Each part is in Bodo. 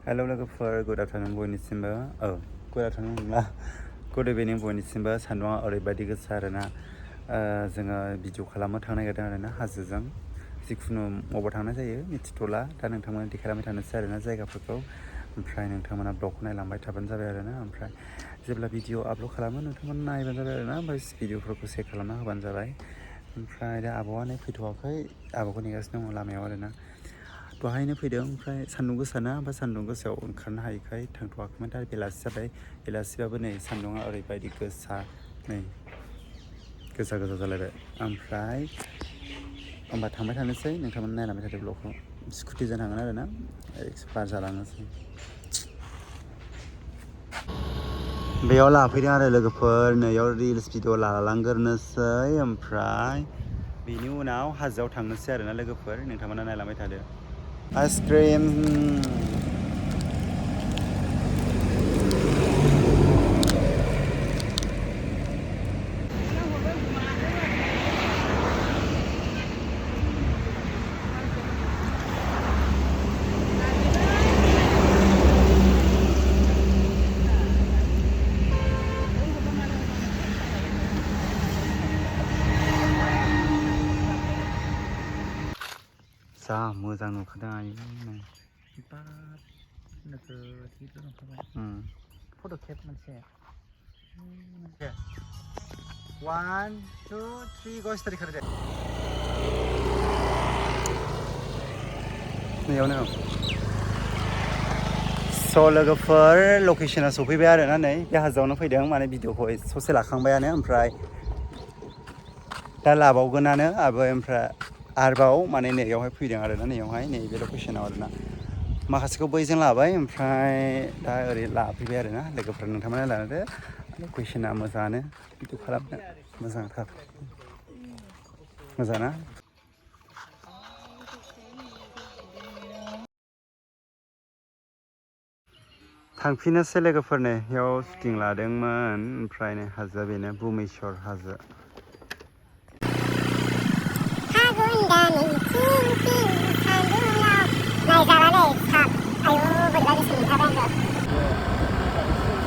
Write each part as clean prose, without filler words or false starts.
Hello lover, good afternoon बयनिसिमबो good afternoon ला good evening बयनिसिमबो सानदुङा ओरैबायदि गोसा आरोना जोङो भिडिअ खालामनो थांनो नागिरदों आरोना हाजोजों जिखुनु मबाव थांनाय जायो मिथिथ'ला दा नोंथांमोना देखायलांबाय थानोसै आरोना जायगाफोरखौ ओमफ्राय नोंथांमोना ब्लगखौ नायलांबाय थाबानो जाबाय आरोना ओमफ्राय जेब्ला भिडिअ आपल'ड खालामो नोंथांमोना नायबानो जाबाय आरोना ओमफ्राय भिडिअफोरखौ सेयार खालामना होबानो जाबाय ओमफ्राय दा आब'आनो फैथ'वाखै आब'खौ नेगासिनो दङ लामायाव आरोना दहायनो फैदों ओमफ्राय सान्दुं गोसाना ओमफ्राय सान्दुं गोसायाव ओंखारनो हायैखाय थांथ'वाखैमोन दा बेलासि जाबाय बेलासिबाबो नै सान्दुङा ओरैबायदि गोसा नै गोसा जालायबाय ओमफ्राय होमबा थांबाय थानोसै नोंथांमोना नायलांबाय थादो ब्लगखौ स्कुटिजों थांगोन आरोना बार जालांनोसै बेयाव लाफैदों आरो लोगोफोर नैयाव रिल्स भिडिअ लालांगोरनोसै ओमफ्राय बेनि उनाव हाजोआव थांनोसै आरोना लोगोफोर नोंथांमोना नायलांबाय थादो आइसक्रिम जा मोजां नुखादों आयु बाब नोगोद गिदिर नुखाबाय फट' खेब मोनसे 1 2 3 गो स्टार्ट खालामदो नैयावनो स' लोगोफोर लकेसना सफैबाय आरोना नै बे हाजोआवनो फैदों माने भिडिअखौ ससे लाखांबायानो ओमफ्राय दा लाबावगोनानो ओमफ्राय आरोबाव माने नैयावहाय फैदों आरोना नैयावहाय नैबे लकेसनाव आरोना माखासेखौ बैजों लाबाय ओमफ्राय दा ओरै लाफैबाय आरोना लोगोफोर नोंथांमोना लादो लकेसना मोजाङानो भिडिअ खालामनो मोजांथार मोजां ना थांफिनोसै लोगोफोरनो बेयाव शुटिं लादोंमोन ओमफ्राय नै हाजोआ बेनो भुमेश्वर हाजो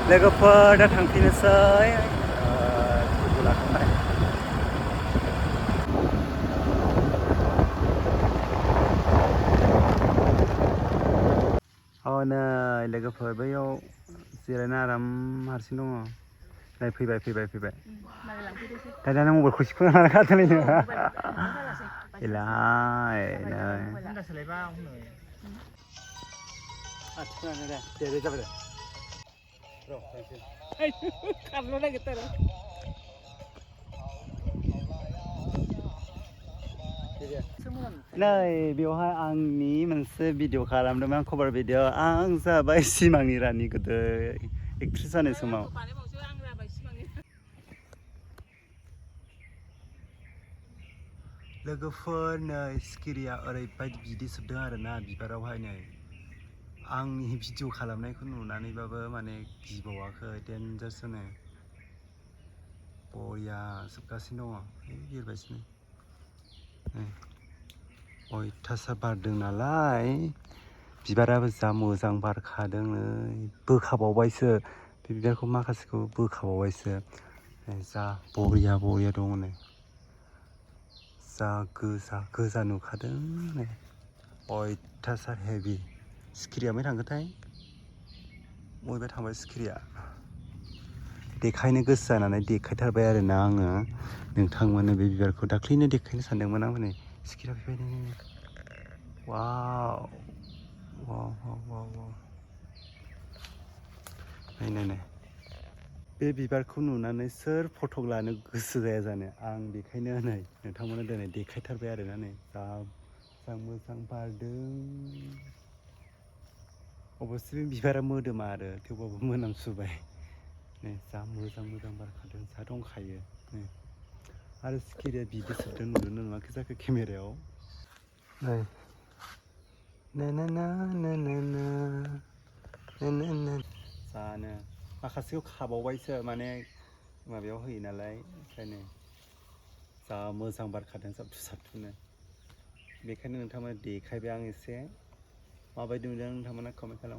लोगोफोर दा थांफिनोसै लाखांबाय नै लोगोफोर बैयाव जिरायना आराम हारसिं दङ नै फैबाय दा नों मबाइलखौ सिख'ना लाखादोंलै नोङो एलाय नै दे जाबाय खारनो नागिरथारो नै बेवहाय आंनि मोनसे भिडिअ खालामदोंमोन कभार भिडिअ आं जाबाय सिमांनि रानि गोदो एक्ट्रेस जानाय समाव लोगोफोर नै सिखिरिया ओरैबायदि बिदै सोबदों आरोना बिबारावहाय नै आंनि भिडिअ खालामनायखौ नुनानैबाबो माने गिबावाखै डेन्जारसनो बरिया सोबगासिनो दङ बिरबायसनो अयथासार बारदों नालाय बिबाराबो जा मोजां बारखादों नै बोखाबावबायसो बे बिबारखौ माखासेखौ बोखाबावबायसो जा बरिया दङ नै जा गोजा नुखादों नै अयथासार हेभि सिखिरिया मै थांगोनथाय बबेबा थांबाय सिखिरिया देखायनो गोसो जानानै देखायथारबाय आरोना आङो नोंथांमोननो बे बिबारखौ दाख्लैनो देखायनो सानदोंमोन आं नै सिखिरिया फैबाय नै वाव नाय बे बिबारखौ नुनानै सोर फट' लानो गोसो जाया जानो आं बेखायनो नै नोंथांमोननो दिनै देखायथारबाय आरोना नै जा मोजां बारदों अबस्से बे बिबारा मोदोमा आरो थेवबाबो मोनामसुबाय नै जा मोजां बारखादों जा दंखायो आरो सिखिरिया बिदै सोबदों नुदोंना नुवाखै जाखो केमेरायाव जानो माखासेखौ खाबावबायसो माने माबायाव होयो नालाय ओंखायनो जा मोजां बारखादों साबथुनो बेखायनो नोंथांमोना देखायबाय आं एसे माबायदि नुदों नोंथांमोना कमेन्ट खालामहर